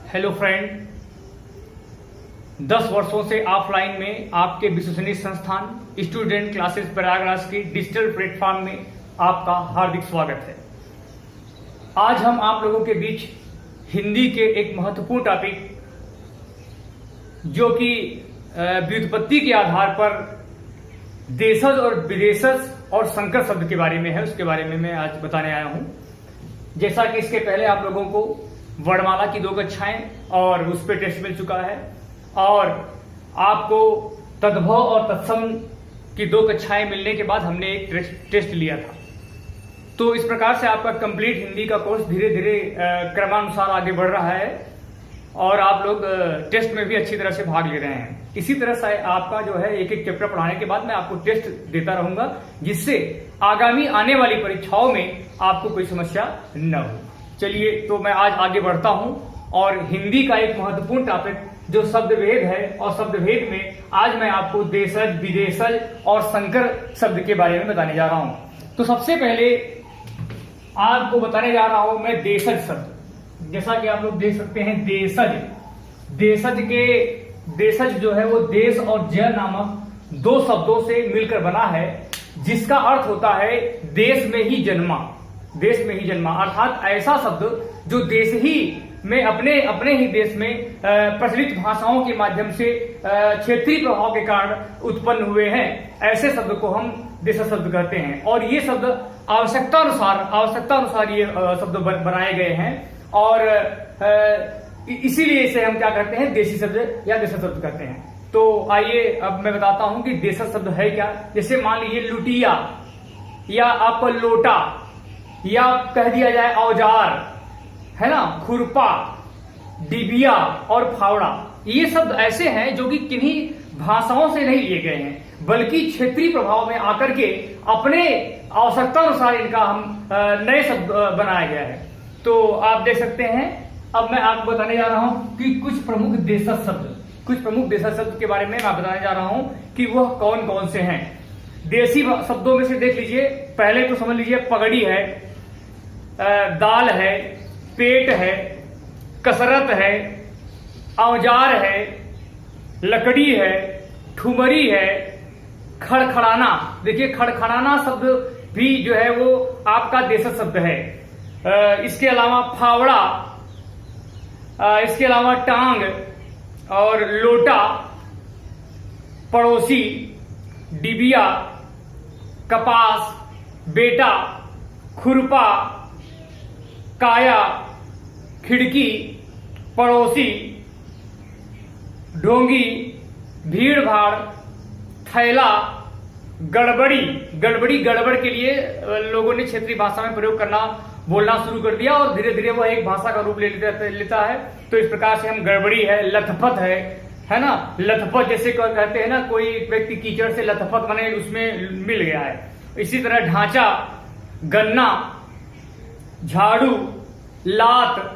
Hello friend, 10 वर्षों से offline में आपके विश्वसनीय संस्थान स्टूडेंट क्लासेस प्रयागराज के डिजिटल प्लेटफॉर्म में आपका हार्दिक स्वागत है। आज हम आप लोगों के बीच हिंदी के एक महत्वपूर्ण टॉपिक जो कि व्युत्पत्ति के आधार पर देशज और विदेशज और संकर शब्द के बारे में है, उसके बारे में मैं आज बताने आया हूं। जैसा कि इसके पहले आप लोगों को वर्णमाला की 2 कक्षाएं और उस पर टेस्ट मिल चुका है और आपको तद्भव और तत्सम की 2 कक्षाएं मिलने के बाद हमने एक टेस्ट लिया था। तो इस प्रकार से आपका कंप्लीट हिंदी का कोर्स धीरे धीरे क्रमानुसार आगे बढ़ रहा है और आप लोग टेस्ट में भी अच्छी तरह से भाग ले रहे हैं। इसी तरह से आपका जो है एक एक चैप्टर पढ़ाने के बाद मैं आपको टेस्ट देता रहूंगा, जिससे आगामी आने वाली परीक्षाओं में आपको कोई समस्या न हो। चलिए, तो मैं आज आगे बढ़ता हूं और हिंदी का एक महत्वपूर्ण टॉपिक जो शब्दभेद है, और शब्दभेद में आज मैं आपको देशज, विदेशज और संकर शब्द के बारे में बताने जा रहा हूं। तो सबसे पहले आपको बताने जा रहा हूं मैं देशज शब्द। जैसा कि आप लोग देख सकते हैं, देशज जो है वो देश और ज नामक 2 शब्दों से मिलकर बना है, जिसका अर्थ होता है देश में ही जन्मा, देश में ही जन्मा। अर्थात ऐसा शब्द जो देश ही में अपने ही देश में प्रचलित भाषाओं के माध्यम से क्षेत्रीय प्रभाव के कारण उत्पन्न हुए हैं, ऐसे शब्द को हम देशज शब्द कहते हैं। और ये शब्द आवश्यकता अनुसार ये शब्द बनाए गए हैं और इसीलिए इसे हम क्या करते हैं, देशी शब्द या देशज शब्द कहते हैं। तो आइए अब मैं बताता हूं कि देशज शब्द है क्या। जैसे मान लीजिए लुटिया या आपका लोटा या कह दिया जाए औजार, है ना, खुरपा, डिबिया और फावड़ा, ये शब्द ऐसे हैं जो कि किन्हीं भाषाओं से नहीं लिए गए हैं, बल्कि क्षेत्रीय प्रभाव में आकर के अपने आवश्यकता अनुसार इनका हम नए शब्द बनाया गया है। तो आप देख सकते हैं, अब मैं आपको बताने जा रहा हूं कि कुछ प्रमुख देशज शब्द के बारे में मैं बताने जा रहा हूं कि वह कौन कौन से हैं। देसी शब्दों में से देख लीजिए, पहले तो समझ लीजिए पगड़ी है, दाल है, पेट है, कसरत है, औजार है, लकड़ी है, ठुमरी है, खड़खड़ाना। देखिए, खड़खड़ाना शब्द भी जो है वो आपका देशज शब्द है। इसके अलावा फावड़ा, इसके अलावा टांग और लोटा, पड़ोसी, डिबिया, कपास, बेटा, खुरपा, काया, खिड़की, पड़ोसी, ढोंगी, भीड़ भाड़, थैला, गड़बड़ी। गड़बड़ के लिए लोगों ने क्षेत्रीय भाषा में प्रयोग करना, बोलना शुरू कर दिया और धीरे धीरे वह एक भाषा का रूप लेता है। तो इस प्रकार से हम गड़बड़ी है, लथपथ है ना, लथपथ जैसे कहते हैं ना, कोई व्यक्ति कीचड़ से लथपथ बने उसमें मिल गया है। इसी तरह ढांचा, गन्ना, झाड़ू, लात,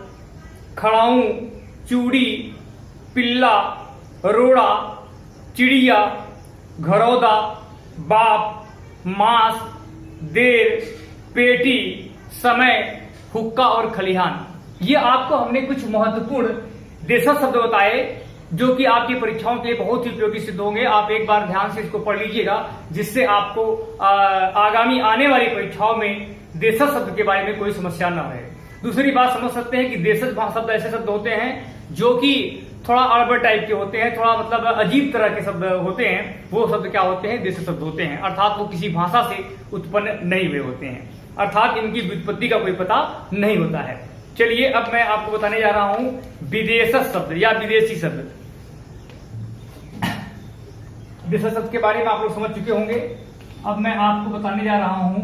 खड़ाऊ, चूड़ी, पिल्ला, रोड़ा, चिड़िया, घरौदा, बाप, मांस, देर, पेटी, समय, हुक्का और खलिहान। ये आपको हमने कुछ महत्वपूर्ण देशज शब्द बताए जो कि आपकी परीक्षाओं के लिए बहुत ही उपयोगी सिद्ध होंगे। आप एक बार ध्यान से इसको पढ़ लीजिएगा, जिससे आपको आगामी आने वाली परीक्षाओं में देशज शब्द के बारे में कोई समस्या न रहे। दूसरी बात समझ सकते हैं कि देशज शब्द ऐसे शब्द होते हैं जो कि थोड़ा अड़बड़ टाइप के होते हैं, थोड़ा मतलब अजीब तरह के शब्द होते हैं। वो शब्द क्या होते हैं, देशज शब्द होते हैं। अर्थात वो किसी भाषा से उत्पन्न नहीं हुए होते हैं, अर्थात इनकी व्युत्पत्ति का कोई पता नहीं होता है। चलिए, अब मैं आपको बताने जा रहा हूं विदेशज शब्द या विदेशी शब्द। देशज शब्द के बारे में आप लोग समझ चुके होंगे। अब मैं आपको बताने जा रहा हूं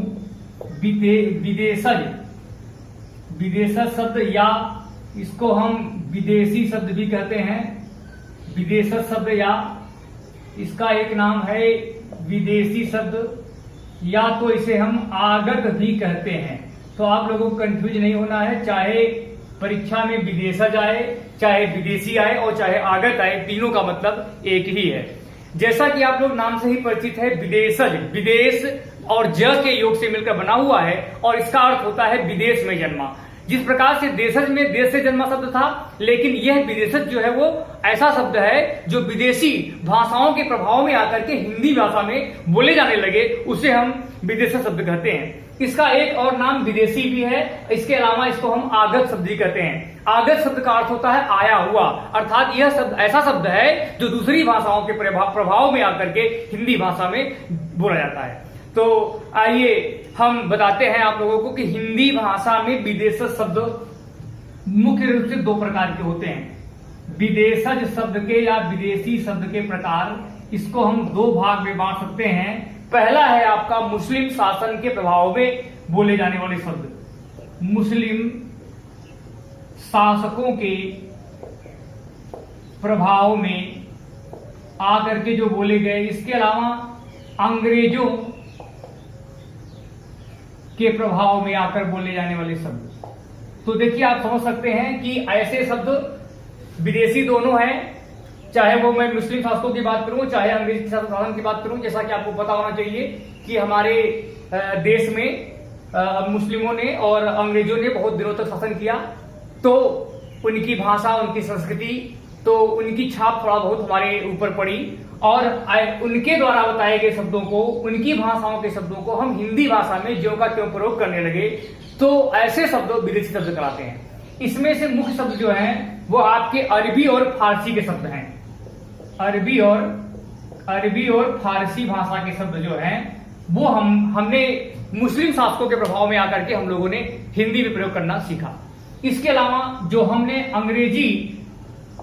विदेशज शब्द, या इसको हम विदेशी शब्द भी कहते हैं। विदेशज शब्द या इसका एक नाम है विदेशी शब्द, या तो इसे हम आगत भी कहते हैं। तो आप लोगों को कंफ्यूज नहीं होना है, चाहे परीक्षा में विदेशज आए, चाहे विदेशी आए और चाहे आगत आए, तीनों का मतलब एक ही है। जैसा कि आप लोग नाम से ही परिचित है, विदेशज विदेश और ज के योग से मिलकर बना हुआ है और इसका अर्थ होता है विदेश में जन्मा। जिस प्रकार से देशज में देश से जन्मा शब्द था, लेकिन यह विदेशज जो है वो ऐसा शब्द है जो विदेशी भाषाओं के प्रभाव में आकर के हिंदी भाषा में बोले जाने लगे, उसे हम विदेशज शब्द कहते हैं। इसका एक और नाम विदेशी भी है। इसके अलावा इसको हम आगत शब्द भी कहते हैं। आगत शब्द का अर्थ होता है आया हुआ, अर्थात यह शब्द ऐसा शब्द है जो दूसरी भाषाओं के प्रभाव में आकर के हिंदी भाषा में बोला जाता है। तो आइए हम बताते हैं आप लोगों को कि हिंदी भाषा में विदेशज शब्द मुख्य रूप से दो प्रकार के होते हैं। विदेशज शब्द के या विदेशी शब्द के प्रकार, इसको हम दो भाग में बांट सकते हैं। पहला है आपका मुस्लिम शासन के प्रभाव में बोले जाने वाले शब्द, मुस्लिम शासकों के प्रभाव में आकर के जो बोले गए। इसके अलावा अंग्रेजों के प्रभाव में आकर बोले जाने वाले शब्द। तो देखिए आप समझ सकते हैं कि ऐसे शब्द विदेशी दोनों हैं, चाहे वो मैं मुस्लिम शासकों की बात करूं चाहे अंग्रेजी शासन की बात करूं। जैसा कि आपको पता होना चाहिए कि हमारे देश में मुस्लिमों ने और अंग्रेजों ने बहुत दिनों तक शासन किया, तो उनकी भाषा, उनकी संस्कृति, तो उनकी छाप थोड़ा बहुत हमारे ऊपर पड़ी और उनके द्वारा बताए गए शब्दों को, उनकी भाषाओं के शब्दों को हम हिंदी भाषा में ज्यों का त्यों प्रयोग करने लगे, तो ऐसे शब्द विदेशी शब्द कहलाते हैं। इसमें से मुख्य शब्द जो हैं वो आपके अरबी और फारसी के शब्द हैं। अरबी और फारसी भाषा के शब्द जो हैं वो हमने मुस्लिम शासकों के प्रभाव में आकर के हम लोगों ने हिंदी में प्रयोग करना सीखा। इसके अलावा जो हमने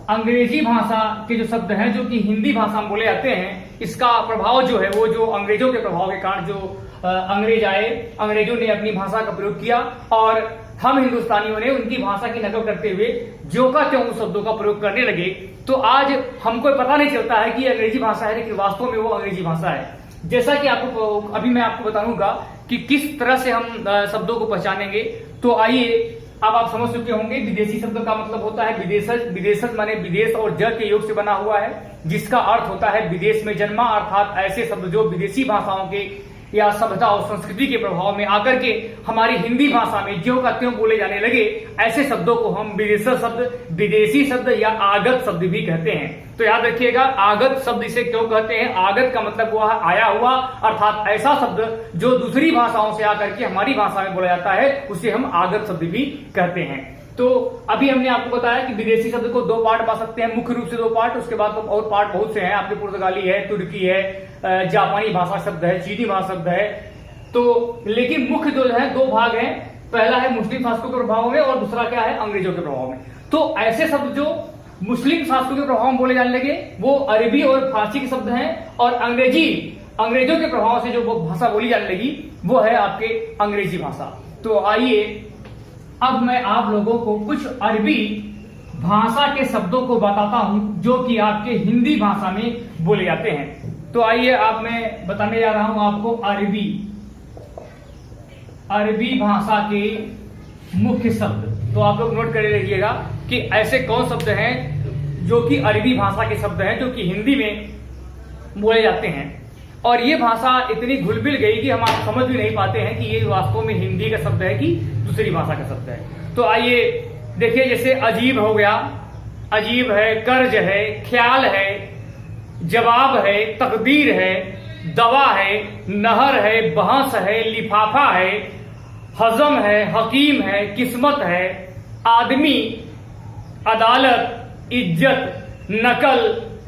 अंग्रेजी भाषा के जो शब्द हैं जो कि हिंदी भाषा में बोले जाते हैं, इसका प्रभाव जो है वो जो अंग्रेजों के प्रभाव के कारण जो अंग्रेज आए, अंग्रेजों ने अपनी भाषा का प्रयोग किया और हम हिंदुस्तानियों ने उनकी भाषा की नकल करते हुए ज्यों का त्यों उस शब्दों का प्रयोग करने लगे। तो आज हमको पता नहीं चलता है कि ये अंग्रेजी भाषा है, लेकिन वास्तव में वो अंग्रेजी भाषा है। जैसा कि अभी मैं आपको बताऊंगा कि किस तरह से हम शब्दों को पहचानेंगे। तो आइए, अब आप समझ चुके होंगे विदेशी शब्द का मतलब होता है विदेशज। विदेशज माने विदेश और ज के योग से बना हुआ है, जिसका अर्थ होता है विदेश में जन्मा, अर्थात ऐसे शब्द जो विदेशी भाषाओं के या सभ्यता और संस्कृति के प्रभाव में आकर के हमारी हिंदी भाषा में ज्यों का त्यों बोले जाने लगे, ऐसे शब्दों को हम विदेशज शब्द, विदेशी शब्द या आगत शब्द भी कहते हैं। तो याद रखिएगा, आगत शब्द इसे क्यों कहते हैं। आगत का मतलब हुआ आया हुआ, अर्थात ऐसा शब्द जो दूसरी भाषाओं से आकर के हमारी भाषा में बोला जाता है, उसे हम आगत शब्द भी कहते हैं। तो अभी हमने आपको बताया कि विदेशी शब्द को दो पार्ट पा सकते हैं, मुख्य रूप से दो पार्ट, उसके बाद तो और पार्ट बहुत से हैं। आपके पुर्तगाली है, तुर्की है, जापानी भाषा शब्द है, चीनी भाषा शब्द है। तो लेकिन मुख्य जो है दो भाग हैं, पहला है मुस्लिम शासकों के प्रभाव में और दूसरा क्या है, अंग्रेजों के प्रभाव में। तो ऐसे शब्द जो मुस्लिम शासकों के प्रभाव में बोले जाने लगे वो अरबी और फारसी के शब्द हैं, और अंग्रेजों के प्रभाव से जो भाषा बोली जाने लगी वो है आपके अंग्रेजी भाषा। तो आइए अब मैं आप लोगों को कुछ अरबी भाषा के शब्दों को बताता हूं जो कि आपके हिंदी भाषा में बोले जाते हैं। तो आइए अब मैं बताने जा रहा हूं आपको अरबी भाषा के मुख्य शब्द। तो आप लोग नोट कर लीजिएगा कि ऐसे कौन शब्द हैं जो कि अरबी भाषा के शब्द हैं जो कि हिंदी में बोले जाते हैं। और ये भाषा इतनी घुल मिल गई कि हम आप समझ भी नहीं पाते हैं कि ये वास्तव में हिंदी का शब्द है कि दूसरी भाषा का शब्द है। तो आइए देखिए, जैसे अजीब हो गया, अजीब है, कर्ज है, ख्याल है, जवाब है, तकदीर है, दवा है, नहर है, बहस है, लिफाफा है, हजम है, हकीम है, किस्मत है, आदमी, अदालत, इज्जत, नकल,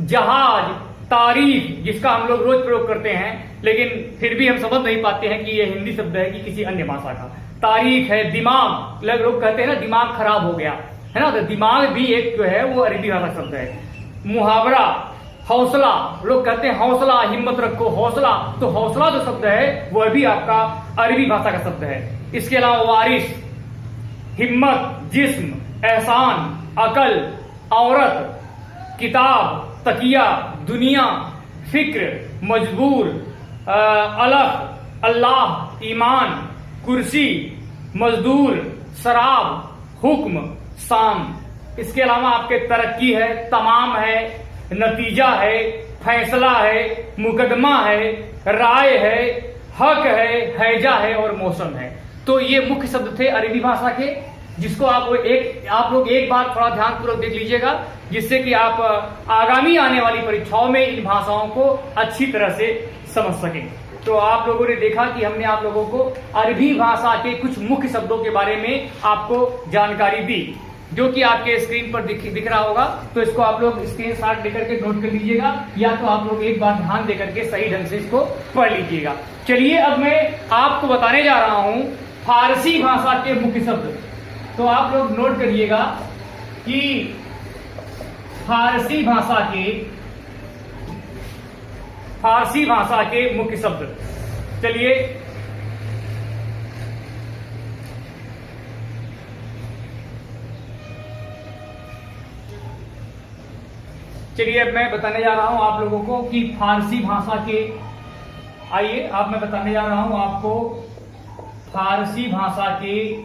जहाज, तारीफ, जिसका हम लोग रोज प्रयोग करते हैं लेकिन फिर भी हम समझ नहीं पाते हैं कि ये हिंदी शब्द है कि किसी अन्य भाषा का। तारीख है, दिमाग, लोग कहते हैं ना दिमाग खराब हो गया है ना, तो दिमाग भी एक जो है वो अरबी भाषा शब्द है। मुहावरा, हौसला, लोग कहते हैं हौसला, हिम्मत रखो, हौसला, तो हौसला जो शब्द है वह भी आपका अरबी भाषा का शब्द है। इसके अलावा वारिस, हिम्मत, जिस्म, एहसान, अकल, औरत, किताब, तकिया, दुनिया, फिक्र, मजबूर, अलग, अल्लाह, ईमान, कुर्सी, मजदूर, शराब, हुक्म, शाम। इसके अलावा आपके तरक्की है, तमाम है, नतीजा है, फैसला है, मुकदमा है, राय है, हक है, हैजा है और मौसम है। तो ये मुख्य शब्द थे अरबी भाषा के। जिसको आप लोग एक बार थोड़ा ध्यानपूर्वक देख लीजिएगा, जिससे कि आप आगामी आने वाली परीक्षाओं में इन भाषाओं को अच्छी तरह से समझ सकें। तो आप लोगों ने देखा कि हमने आप लोगों को अरबी भाषा के कुछ मुख्य शब्दों के बारे में आपको जानकारी दी, जो कि आपके स्क्रीन पर दिख रहा होगा। तो इसको आप लोग स्क्रीनशॉट लेकर के नोट कर लीजिएगा, या तो आप लोग एक बार ध्यान देकर के सही ढंग से इसको पढ़ लीजिएगा। चलिए अब मैं आपको बताने जा रहा हूं फारसी भाषा के मुख्य शब्द। तो आप लोग नोट करिएगा कि फारसी भाषा के मुख्य शब्द। चलिए अब मैं बताने जा रहा हूं आप लोगों को कि फारसी भाषा के, आइए अब मैं बताने जा रहा हूं आपको फारसी भाषा के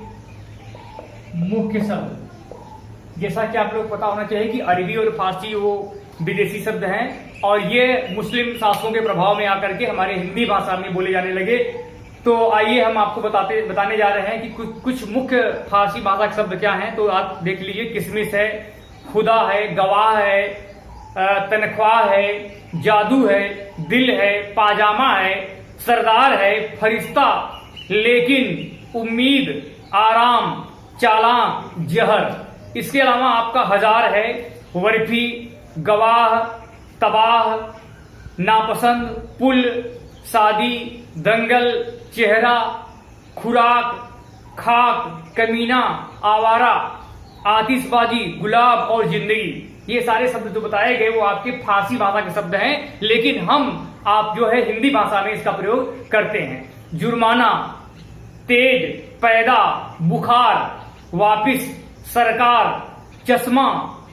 मुख्य शब्द। जैसा कि आप लोग पता होना चाहिए कि अरबी और फारसी वो विदेशी शब्द हैं, और ये मुस्लिम शासकों के प्रभाव में आकर के हमारे हिंदी भाषा में बोले जाने लगे। तो आइए हम आपको बताने जा रहे हैं कि कुछ मुख्य फारसी भाषा के शब्द क्या हैं। तो आप देख लीजिए, किशमिश है, खुदा है, गवाह है, तनख्वाह है, जादू है, दिल है, पाजामा है, सरदार है, फरिश्ता, लेकिन, उम्मीद, आराम, चालाक, जहर। इसके अलावा आपका हजार है, वर्फी, गवाह, तबाह, नापसंद, पुल, शादी, दंगल, चेहरा, खुराक, खाक, कमीना, आवारा, आतिशबाजी, गुलाब और जिंदगी। ये सारे शब्द जो बताए गए वो आपके फारसी भाषा के शब्द हैं, लेकिन आप जो है हिंदी भाषा में इसका प्रयोग करते हैं। जुर्माना, तेज, पैदा, बुखार, वापिस, सरकार, चश्मा,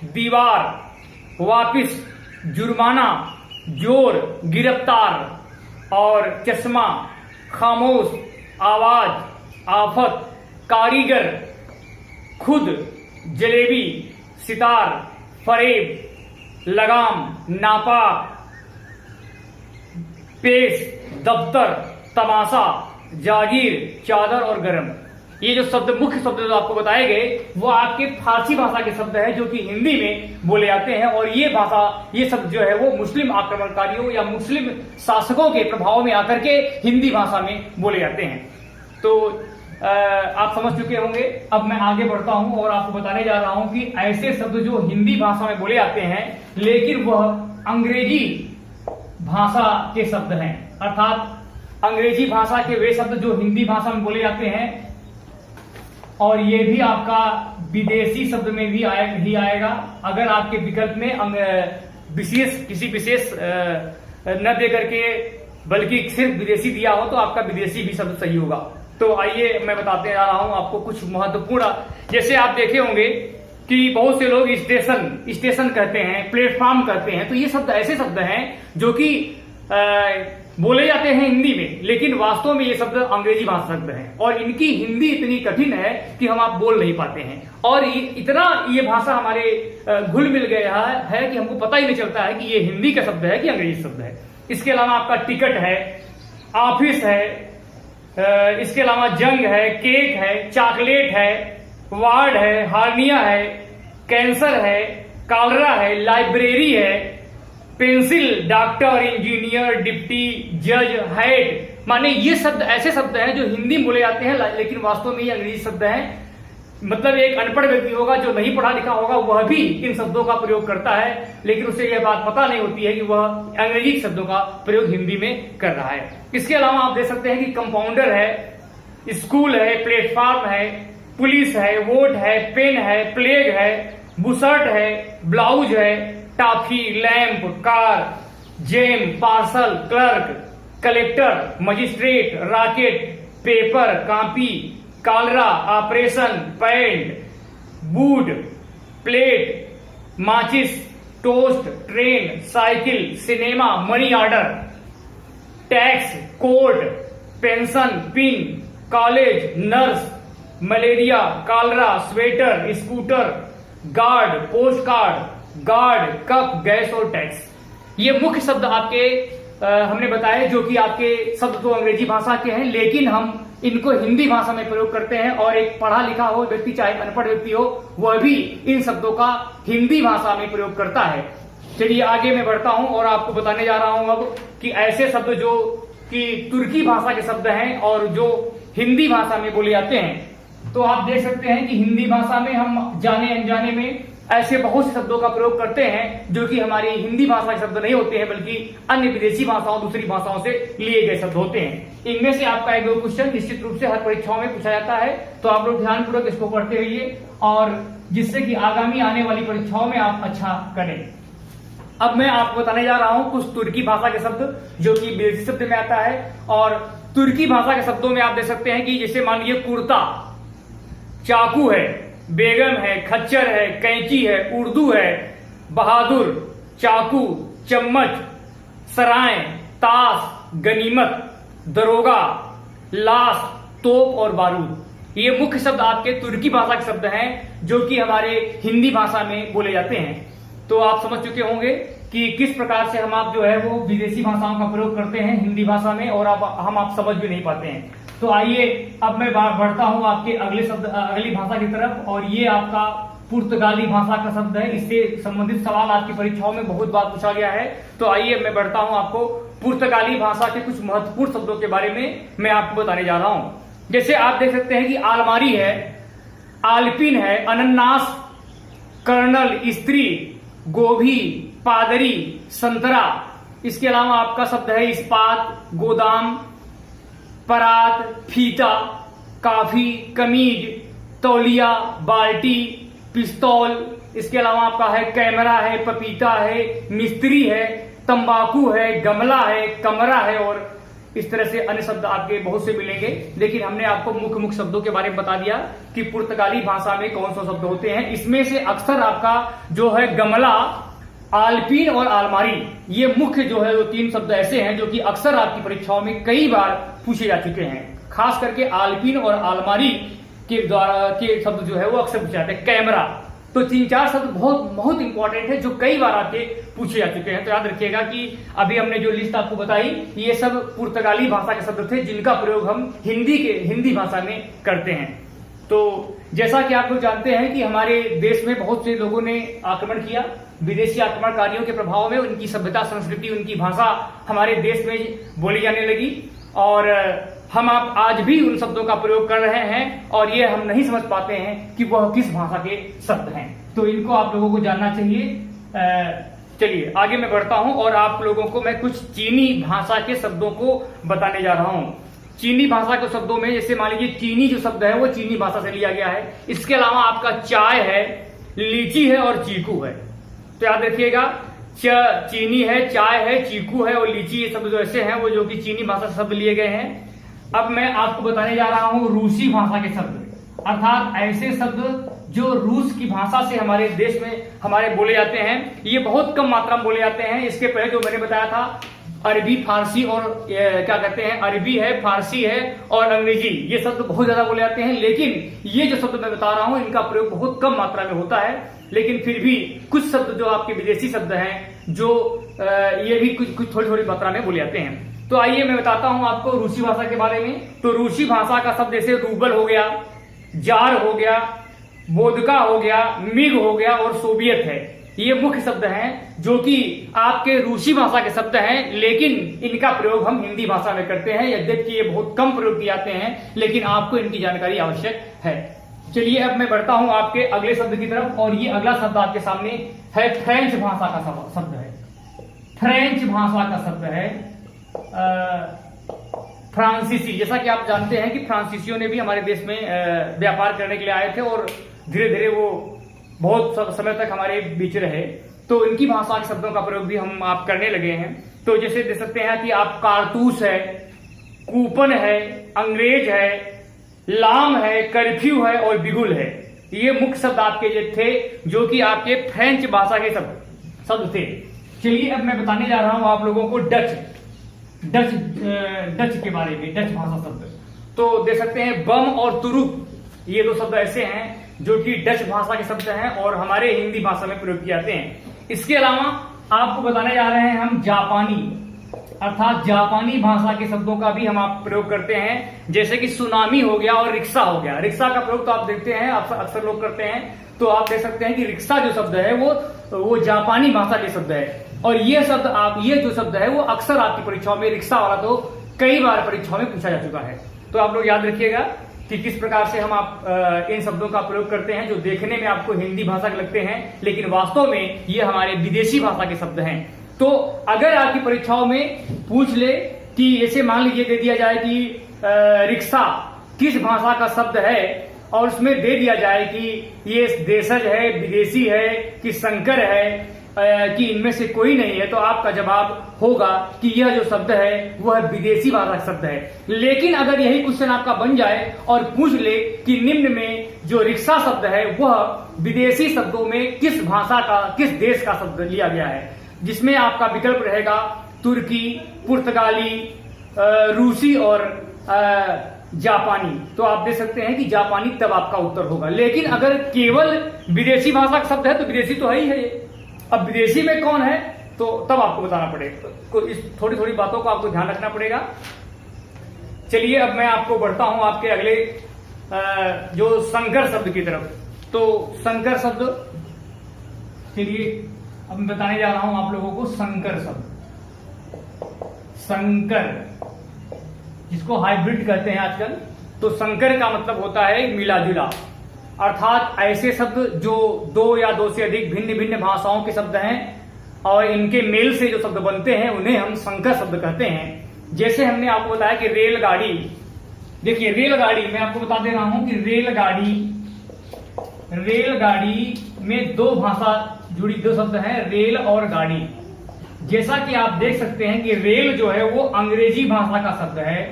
दीवार, वापिस, जुर्माना, जोर, गिरफ्तार और चश्मा, खामोश, आवाज, आफत, कारीगर, खुद, जलेबी, सितार, फरेब, लगाम, नापाक, पेश, दफ्तर, तमाशा, जागीर, चादर और गरम। ये जो शब्द, मुख्य शब्द जो आपको बताए गए, वो आपके फारसी भाषा के शब्द हैं, जो कि हिंदी में बोले जाते हैं। और ये शब्द जो है वो मुस्लिम आक्रमणकारियों या मुस्लिम शासकों के प्रभाव में आकर के हिंदी भाषा में बोले जाते हैं। तो आप समझ चुके होंगे। अब मैं आगे बढ़ता हूं और आपको बताने जा रहा हूं कि ऐसे शब्द जो हिंदी भाषा में बोले जाते हैं, लेकिन वह अंग्रेजी भाषा के शब्द हैं। अर्थात अंग्रेजी भाषा के वे शब्द जो हिंदी भाषा में बोले जाते हैं, और ये भी आपका विदेशी शब्द में भी आएगा। अगर आपके विकल्प में किसी विशेष न दे करके बल्कि सिर्फ विदेशी दिया हो, तो आपका विदेशी भी शब्द सही होगा। तो आइए मैं बताते जा रहा हूं आपको कुछ महत्वपूर्ण। जैसे आप देखे होंगे कि बहुत से लोग स्टेशन कहते हैं, प्लेटफॉर्म कहते हैं। तो ये शब्द ऐसे शब्द हैं जो कि बोले जाते हैं हिंदी में, लेकिन वास्तव में ये शब्द अंग्रेजी भाषा शब्द हैं, और इनकी हिंदी इतनी कठिन है कि हम आप बोल नहीं पाते हैं। और इतना ये भाषा हमारे घुल मिल गया है कि हमको पता ही नहीं चलता है कि ये हिंदी का शब्द है कि अंग्रेजी शब्द है। इसके अलावा आपका टिकट है, ऑफिस है, इसके अलावा जंग है, केक है, चॉकलेट है, वार्ड है, हार्निया है, कैंसर है, कॉलरा है, लाइब्रेरी है, पेंसिल, डॉक्टर, इंजीनियर, डिप्टी, जज, हेड। माने ये शब्द ऐसे शब्द हैं जो हिंदी में बोले जाते हैं, लेकिन वास्तव में ये अंग्रेजी शब्द हैं। मतलब एक अनपढ़ व्यक्ति होगा जो नहीं पढ़ा लिखा होगा, वह भी इन शब्दों का प्रयोग करता है, लेकिन उसे यह बात पता नहीं होती है कि वह अंग्रेजी शब्दों का प्रयोग हिंदी में कर रहा है। इसके अलावा आप देख सकते हैं कि कंपाउंडर है, स्कूल है, प्लेटफॉर्म है, पुलिस है, वोट है, पेन है, प्लेग है, बुशर्ट है, ब्लाउज है, toffee, lamp, car, gem, parcel, clerk, collector, magistrate, rocket, paper, copy, cholera, operation, pant, boot, plate, माचिस, toast, train, cycle, cinema, money order, tax, court, pension, pin, college, nurse, malaria, cholera, sweater, scooter, guard, post card, guard, cup, gas और tax. ये मुख्य शब्द आपके हमने बताए, जो कि आपके शब्द तो अंग्रेजी भाषा के हैं, लेकिन हम इनको हिंदी भाषा में प्रयोग करते हैं, और एक पढ़ा लिखा हो व्यक्ति चाहे अनपढ़ व्यक्ति हो वह भी इन शब्दों का हिंदी भाषा में प्रयोग करता है। चलिए आगे मैं बढ़ता हूं और आपको बताने जा रहा हूं अब कि ऐसे शब्द जो कि तुर्की भाषा के शब्द हैं और जो हिंदी भाषा में बोले जाते हैं। तो आप देख सकते हैं कि हिंदी भाषा में हम जाने अनजाने में ऐसे बहुत से शब्दों का प्रयोग करते हैं जो कि हमारी हिंदी भाषा के शब्द नहीं होते हैं, बल्कि अन्य विदेशी भाषाओं दूसरी भाषाओं से लिए गए शब्द होते हैं। इनमें से आपका एक दो क्वेश्चन निश्चित रूप से हर परीक्षाओं में पूछा जाता है, तो आप लोग ध्यानपूर्वक इसको पढ़ते रहिए और जिससे कि आगामी आने वाली परीक्षाओं में आप अच्छा करें। अब मैं आपको बताने जा रहा हूं कुछ तुर्की भाषा के शब्द जो कि विदेशी शब्द में आता है। और तुर्की भाषा के शब्दों में आप देख सकते हैं कि जैसे मान लीजिए कुर्ता, चाकू है, बेगम है, खच्चर है, कैंची है, उर्दू है, बहादुर, चाकू, चम्मच, सराय, ताश, गनीमत, दरोगा, लाश, तोप और बारूद। ये मुख्य शब्द आपके तुर्की भाषा के शब्द हैं जो कि हमारे हिंदी भाषा में बोले जाते हैं। तो आप समझ चुके होंगे कि किस प्रकार से हम आप जो है वो विदेशी भाषाओं का प्रयोग करते हैं हिंदी भाषा में, और हम आप समझ भी नहीं पाते हैं। तो आइए अब मैं बढ़ता हूं आपके अगले शब्द अगली भाषा की तरफ, और ये आपका पुर्तगाली भाषा का शब्द है। इससे संबंधित सवाल आपकी परीक्षाओं में बहुत बार पूछा गया है। तो आइए मैं बढ़ता हूं आपको पुर्तगाली भाषा के कुछ महत्वपूर्ण शब्दों के बारे में मैं आपको बताने जा रहा हूं। जैसे आप देख सकते हैं कि आलमारी है, आलपिन है, अनन्नास, कर्नल, स्त्री, गोभी, पादरी, संतरा। इसके अलावा आपका शब्द है इस्पात, गोदाम, परात, फीता, काफी, कमीज, तौलिया, बाल्टी, पिस्तौल। इसके अलावा आपका है कैमरा है, पपीता है, मिस्त्री है, तंबाकू है, गमला है, कमरा है, और इस तरह से अन्य शब्द आपके बहुत से मिलेंगे। लेकिन हमने आपको मुख्य शब्दों के बारे में बता दिया कि पुर्तगाली भाषा में कौन से शब्द होते हैं। इसमें से अक्सर आपका जो है गमला, आलपीन और आलमारी, ये मुख्य जो है वो तीन शब्द ऐसे हैं जो कि अक्सर आपकी परीक्षाओं में कई बार पूछे जा चुके हैं। खास करके आलपीन और आलमारी के द्वारा के शब्द जो है वो अक्सर पूछे जाते हैं। कैमरा, तो तीन चार शब्द बहुत इंपॉर्टेंट है जो कई बार आपके पूछे जा चुके हैं। तो याद रखिएगा कि अभी हमने जो लिस्ट आपको बताई ये सब पुर्तगाली भाषा के शब्द थे जिनका प्रयोग हम हिंदी भाषा में करते हैं। तो जैसा कि आप लोग जानते हैं कि हमारे देश में बहुत से लोगों ने आक्रमण किया, विदेशी आक्रमणकारियों के प्रभाव में उनकी सभ्यता, संस्कृति, उनकी भाषा हमारे देश में बोली जाने लगी, और हम आप आज भी उन शब्दों का प्रयोग कर रहे हैं और ये हम नहीं समझ पाते हैं कि वह किस भाषा के शब्द हैं। तो इनको आप लोगों को जानना चाहिए। चलिए आगे मैं बढ़ता हूं और आप लोगों को मैं कुछ चीनी भाषा के शब्दों को बताने जा रहा हूं। चीनी भाषा के शब्दों में जैसे मान लीजिए चीनी जो शब्द है वो चीनी भाषा से लिया गया है। इसके अलावा आपका चाय है, लीची है और चीकू है। तो याद रखिएगा, चीनी है, चाय है, चीकू है और लीची, ये शब्द जो ऐसे हैं वो जो कि चीनी भाषा से शब्द लिए गए हैं। अब मैं आपको बताने जा रहा हूं रूसी भाषा के शब्द, अर्थात ऐसे शब्द जो रूस की भाषा से हमारे देश में हमारे बोले जाते हैं। ये बहुत कम मात्रा में बोले जाते हैं। इसके पहले जो मैंने बताया था अरबी, फारसी और क्या कहते हैं, अरबी है, फारसी है और अंग्रेजी, ये शब्द बहुत ज्यादा बोले जाते हैं। लेकिन ये जो शब्द मैं बता रहा हूं इनका प्रयोग बहुत कम मात्रा में होता है। लेकिन फिर भी कुछ शब्द जो आपके विदेशी शब्द हैं जो ये भी कुछ थोड़ी थोड़ी मात्रा में बोले जाते हैं। तो आइए मैं बताता हूं आपको रूसी भाषा के बारे में। तो रूसी भाषा का शब्द जैसे रूबल हो गया, जार हो गया, वोदका हो गया, मिग हो गया और सोवियत है। ये मुख्य शब्द हैं जो कि आपके रूसी भाषा के शब्द हैं, लेकिन इनका प्रयोग हम हिंदी भाषा में करते हैं। यद्यपि ये बहुत कम प्रयोग किए जाते हैं, लेकिन आपको इनकी जानकारी आवश्यक है। चलिए अब मैं बढ़ता हूं आपके अगले शब्द की तरफ, और ये अगला शब्द आपके सामने है फ्रेंच भाषा का शब्द है। फ्रेंच भाषा का शब्द है फ्रांसीसी। जैसा कि आप जानते हैं कि फ्रांसीसियों ने भी हमारे देश में व्यापार करने के लिए आए थे और धीरे धीरे वो बहुत समय तक हमारे बीच रहे। तो इनकी भाषा के शब्दों का प्रयोग भी हम आप करने लगे हैं। तो जैसे देख सकते हैं कि आप कारतूस है, कूपन है, अंग्रेज है, लाम है, कर्फ्यू है और बिगुल है। ये मुख्य शब्द आपके ये थे जो कि आपके फ्रेंच भाषा के शब्द थे। चलिए अब मैं बताने जा रहा हूं आप लोगों को डच के बारे में, डच भाषा शब्द। तो देख सकते हैं बम और तुरुप, ये दो शब्द ऐसे हैं जो कि डच भाषा के शब्द हैं और हमारे हिंदी भाषा में प्रयोग किए जाते हैं। इसके अलावा आपको बताने जा रहे हैं हम जापानी। अर्थात जापानी भाषा के शब्दों का भी हम आप प्रयोग करते हैं, जैसे कि सुनामी हो गया और रिक्शा हो गया। रिक्शा का प्रयोग तो आप देखते हैं, अक्सर लोग करते हैं, तो आप देख सकते हैं कि रिक्शा जो शब्द है वो जापानी भाषा के शब्द है। और ये जो शब्द है वो अक्सर आपकी परीक्षाओं में, रिक्शा वाला तो कई बार परीक्षाओं में पूछा जा चुका है। तो आप लोग याद रखिएगा कि किस प्रकार से हम इन शब्दों का प्रयोग करते हैं, जो देखने में आपको हिंदी भाषा के लगते हैं लेकिन वास्तव में ये हमारे विदेशी भाषा के शब्द हैं। तो अगर आपकी परीक्षाओं में पूछ ले कि ऐसे मान लीजिए दे दिया जाए कि रिक्शा किस भाषा का शब्द है और उसमें दे दिया जाए कि ये देशज है, विदेशी है कि संकर है, कि इनमें से कोई नहीं है, तो आपका जवाब होगा कि यह जो शब्द है वह विदेशी भाषा का शब्द है। लेकिन अगर यही क्वेश्चन आपका बन जाए और पूछ ले कि निम्न में जो रिक्शा शब्द है वह विदेशी शब्दों में किस भाषा का, किस देश का शब्द लिया गया है, जिसमें आपका विकल्प रहेगा तुर्की, पुर्तगाली, रूसी और जापानी, तो आप देख सकते हैं कि जापानी तब आपका उत्तर होगा। लेकिन अगर केवल विदेशी भाषा का शब्द है तो विदेशी तो है ही है, अब विदेशी में कौन है तो तब आपको बताना पड़ेगा। तो इस थोड़ी थोड़ी बातों को आपको ध्यान रखना पड़ेगा। चलिए अब मैं आपको बढ़ता हूं आपके अगले जो संकर शब्द की तरफ। तो संकर शब्द, चलिए अब मैं बताने जा रहा हूं आप लोगों को संकर शब्द। संकर, जिसको हाइब्रिड कहते हैं आजकल, तो संकर का मतलब होता है मिला जुला, अर्थात ऐसे शब्द जो दो या दो से अधिक भिन्न भिन्न भाषाओं के शब्द हैं और इनके मेल से जो शब्द बनते हैं उन्हें हम संकर शब्द कहते हैं। जैसे हमने आपको बताया कि रेलगाड़ी, देखिए रेलगाड़ी मैं आपको बता दे रहा हूं कि रेलगाड़ी में दो भाषा जुड़ी, दो शब्द हैं, रेल और गाड़ी। जैसा कि आप देख सकते हैं कि रेल जो है वो अंग्रेजी भाषा का शब्द है,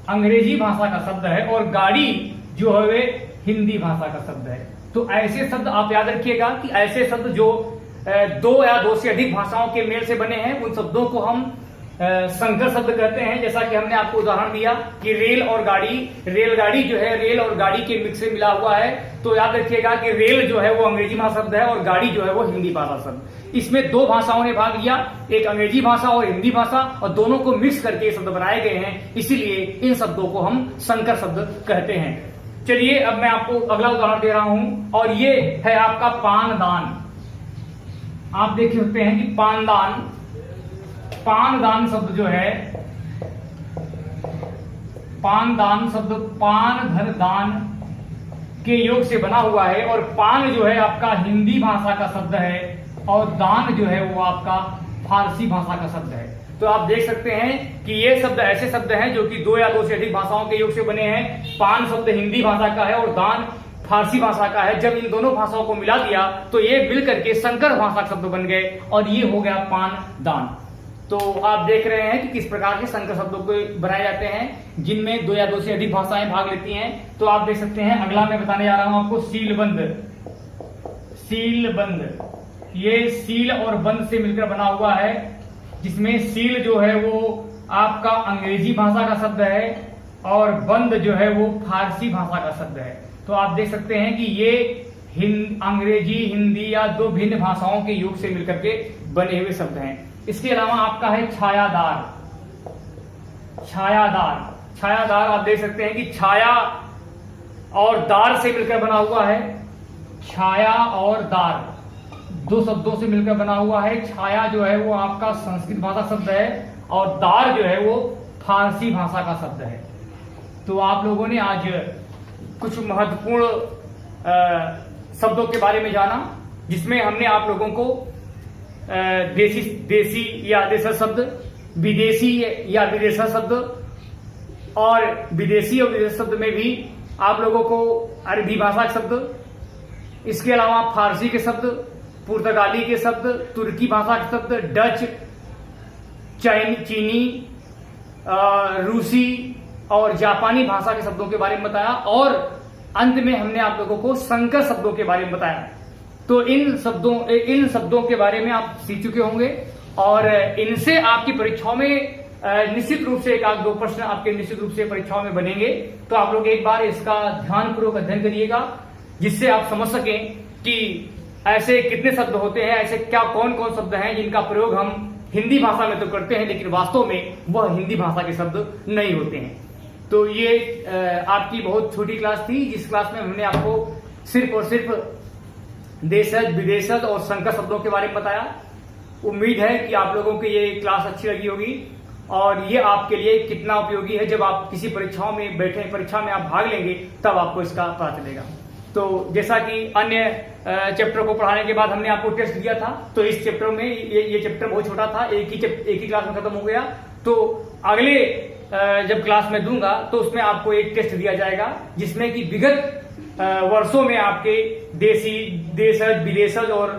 अंग्रेजी भाषा का शब्द है, और गाड़ी जो है वे हिंदी भाषा का शब्द है। तो ऐसे शब्द आप याद रखिएगा कि ऐसे शब्द जो दो या दो से अधिक भाषाओं के मेल से बने हैं उन शब्दों को हम संकर शब्द कहते हैं। जैसा कि हमने आपको उदाहरण दिया कि रेल और गाड़ी, रेलगाड़ी जो है रेल और गाड़ी के मिक्स से मिला हुआ है, तो याद रखिएगा कि रेल जो है वो अंग्रेजी भाषा शब्द है और गाड़ी जो है वो हिंदी भाषा शब्द। इसमें दो भाषाओं ने भाग लिया, एक अंग्रेजी भाषा और हिंदी भाषा, और दोनों को मिक्स करके शब्द बनाए गए हैं, इसीलिए इन शब्दों को हम संकर शब्द कहते हैं। चलिए अब मैं आपको अगला उदाहरण दे रहा हूं और ये है आपका पानदान। आप देख सकते हैं कि पानदान शब्द जो है, पानदान शब्द पान धन दान के योग से बना हुआ है, और पान जो है आपका हिंदी भाषा का शब्द है और दान जो है वो आपका फारसी भाषा का शब्द है। तो आप देख सकते हैं कि ये शब्द ऐसे शब्द हैं जो कि दो या दो से अधिक भाषाओं के योग से बने हैं। पान शब्द हिंदी भाषा का है और दान फारसी भाषा का है। जब इन दोनों भाषाओं को मिला दिया तो ये मिल करके संकर भाषा शब्द बन गए और ये हो गया पान दान। तो आप देख रहे हैं कि किस प्रकार के संकर शब्दों को बनाए जाते हैं जिनमें दो या दो से अधिक भाषाएं भाग लेती हैं। तो आप देख सकते हैं अगला मैं बताने जा रहा हूं आपको सीलबंद। सीलबंद, ये सील और बंद से मिलकर बना हुआ है, जिसमें सील जो है वो आपका अंग्रेजी भाषा का शब्द है और बंद जो है वो फारसी भाषा का शब्द है। तो आप देख सकते हैं कि ये अंग्रेजी हिंदी या दो भिन्न भाषाओं के योग से मिलकर के बने हुए शब्द हैं। इसके अलावा आपका है छायादार। छायादार, छायादार आप देख सकते हैं कि छाया और दार से मिलकर बना हुआ है। छाया और दार दो शब्दों से मिलकर बना हुआ है। छाया जो है वो आपका संस्कृत भाषा शब्द है और दार जो है वो फारसी भाषा का शब्द है। तो आप लोगों ने आज कुछ महत्वपूर्ण शब्दों के बारे में जाना, जिसमें हमने आप लोगों को देसी या देशज शब्द, विदेशी या विदेशज शब्द, और विदेशी और विदेश शब्द में भी आप लोगों को अरबी भाषा के शब्द, इसके अलावा फारसी के शब्द, पुर्तगाली के शब्द, तुर्की भाषा के शब्द, डच, चीनी, रूसी और जापानी भाषा के शब्दों के बारे में बताया, और अंत में हमने आप लोगों को संकर शब्दों के बारे में बताया। तो इन शब्दों के बारे में आप सीख चुके होंगे और इनसे आपकी परीक्षाओं में निश्चित रूप से एक आध दो प्रश्न आपके निश्चित रूप से परीक्षाओं में बनेंगे। तो आप लोग एक बार इसका ध्यानपूर्वक अध्ययन करिएगा, जिससे आप समझ सकें कि ऐसे कितने शब्द होते हैं, ऐसे क्या कौन कौन शब्द हैं जिनका प्रयोग हम हिंदी भाषा में तो करते हैं, लेकिन वास्तव में वह हिंदी भाषा के शब्द नहीं होते हैं। तो ये आपकी बहुत छोटी क्लास थी, जिस क्लास में हमने आपको सिर्फ और सिर्फ देशज, विदेशज और संकर शब्दों के बारे में बताया। उम्मीद है कि आप लोगों को ये क्लास अच्छी लगी होगी और ये आपके लिए कितना उपयोगी है, जब आप किसी परीक्षाओं में बैठे, परीक्षा में आप भाग लेंगे तब आपको इसका पता चलेगा। तो जैसा कि अन्य चैप्टर को पढ़ाने के बाद हमने आपको टेस्ट दिया था, तो इस चैप्टर में ये चैप्टर बहुत छोटा था, एक ही क्लास में खत्म हो गया। तो अगले जब क्लास में दूंगा तो उसमें आपको एक टेस्ट दिया जाएगा, जिसमें कि विगत वर्षों में आपके देशज, विदेशज और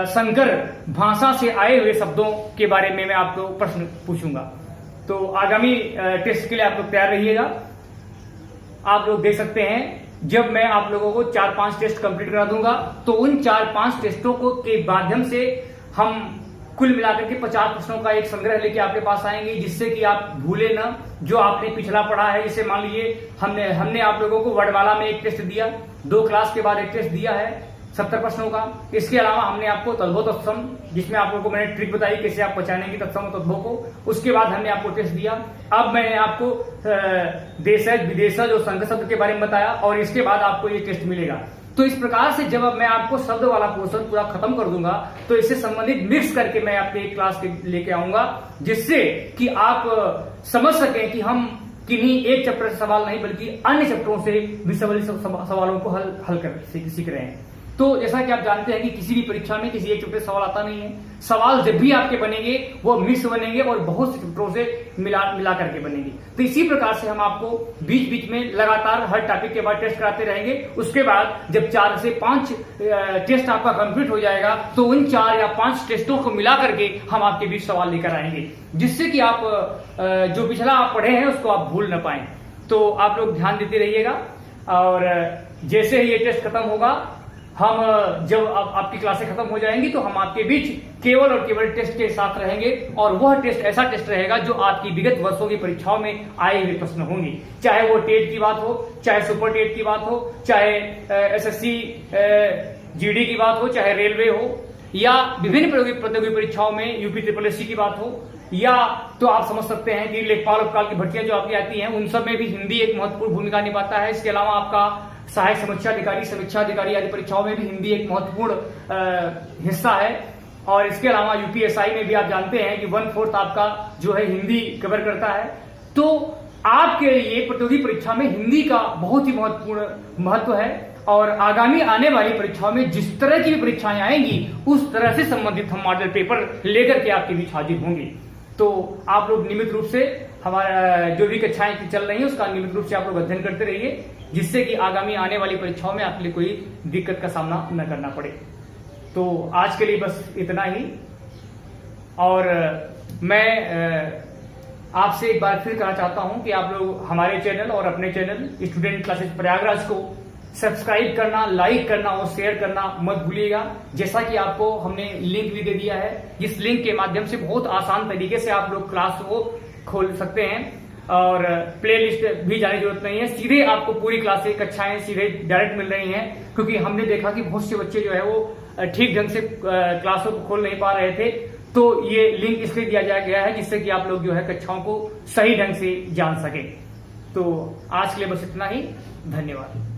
संकर भाषा से आए हुए शब्दों के बारे में मैं आपको प्रश्न पूछूंगा। तो आगामी टेस्ट के लिए आप लोग तैयार रहिएगा। आप लोग देख सकते हैं, जब मैं आप लोगों को 4-5 टेस्ट कंप्लीट करा दूंगा तो उन 4-5 टेस्टों के माध्यम से हम कुल मिलाकर के 50 प्रश्नों का एक संग्रह लेके आपके पास आएंगे, जिससे कि आप भूले ना जो आपने पिछला पढ़ा है। जैसे मान लीजिए हमने आप लोगों को वर्णमाला में एक टेस्ट दिया, 2 क्लास के बाद एक टेस्ट दिया है 70 प्रश्नों का। इसके अलावा हमने आपको तद्भव तत्सम, जिसमें आप लोगों को मैंने ट्रिक बताई कैसे आप पहचानेंगे तत्सम और तद्भव को, उसके बाद हमने आपको टेस्ट दिया। अब मैंने आपको देशज, विदेशज और संकर शब्द के बारे में बताया और इसके बाद आपको ये टेस्ट मिलेगा। तो इस प्रकार से जब अब मैं आपको शब्द वाला पोर्शन पूरा खत्म कर दूंगा तो इससे संबंधित मिक्स करके मैं आपके एक क्लास लेके आऊंगा, जिससे कि आप समझ सकें कि हम किन्हीं एक चैप्टर से सवाल नहीं बल्कि अन्य चैप्टरों से भी सवालों को हल कर सीख रहे हैं। तो जैसा कि आप जानते हैं कि किसी भी परीक्षा में किसी एक चैप्टर से सवाल आता नहीं है। सवाल जब भी आपके बनेंगे वो मिक्स बनेंगे और बहुत से चैप्टरों से मिला करके बनेंगे। तो इसी प्रकार से हम आपको बीच बीच में लगातार हर टॉपिक के बाद टेस्ट कराते रहेंगे। उसके बाद जब 4 से 5 टेस्ट आपका कंप्लीट हो जाएगा तो उन 4 या 5 टेस्टों को मिला करके हम आपके बीच सवाल लेकर आएंगे, जिससे कि आप जो पिछला आप पढ़े हैं उसको आप भूल न पाएं। तो आप लोग ध्यान देते रहिएगा और जैसे ही ये टेस्ट खत्म होगा, हम जब आपकी क्लासें खत्म हो जाएंगी तो हम आपके बीच केवल और केवल टेस्ट के साथ रहेंगे और वह टेस्ट ऐसा टेस्ट रहेगा जो आपकी विगत वर्षों की परीक्षाओं में आए हुए प्रश्न होंगे, चाहे वो टेट की बात हो, चाहे सुपर टेट की बात हो, चाहे एसएससी जीडी की बात हो, चाहे रेलवे हो, या विभिन्न प्रतियोगी परीक्षाओं में यूपी SSC की बात हो, या तो आप समझ सकते हैं कि लेखपाल उपकाल की भर्तियां जो आपकी आती हैं उन सब में भी हिंदी एक महत्वपूर्ण भूमिका निभाता है। इसके अलावा आपका सहायक समीक्षा अधिकारी आदि परीक्षाओं में भी हिंदी एक महत्वपूर्ण हिस्सा है। और इसके अलावा यूपीएसआई में भी आप जानते हैं कि 1/4 आपका जो है हिंदी कवर करता है। तो आपके लिए प्रतियोगी परीक्षा में हिंदी का बहुत ही महत्वपूर्ण महत्व है और आगामी आने वाली परीक्षाओं में जिस तरह की भी परीक्षाएं आएंगी उस तरह से संबंधित हम मॉडल पेपर लेकर के आपके बीच हाजिर होंगे। तो आप लोग नियमित रूप से हमारा जो भी कक्षाएं चल रही हैं उसका नियमित रूप से आप लोग अध्ययन करते रहिए, जिससे कि आगामी आने वाली परीक्षाओं में आपके लिए कोई दिक्कत का सामना न करना पड़े। तो आज के लिए बस इतना ही। और मैं आपसे एक बार फिर कहना चाहता हूं कि आप लोग हमारे चैनल और अपने चैनल स्टूडेंट क्लासेस प्रयागराज को सब्सक्राइब करना, लाइक करना और शेयर करना मत भूलिएगा। जैसा कि आपको हमने लिंक भी दे दिया है, इस लिंक के माध्यम से बहुत आसान तरीके से आप लोग क्लास को खोल सकते हैं और प्लेलिस्ट भी जाने की जरूरत नहीं है, सीधे आपको पूरी क्लासें कक्षाएं सीधे डायरेक्ट मिल रही हैं। क्योंकि हमने देखा कि बहुत से बच्चे जो है वो ठीक ढंग से क्लासों को खोल नहीं पा रहे थे, तो ये लिंक इसलिए दिया गया है जिससे कि आप लोग जो है कक्षाओं को सही ढंग से जान सके। तो आज के लिए बस इतना ही, धन्यवाद।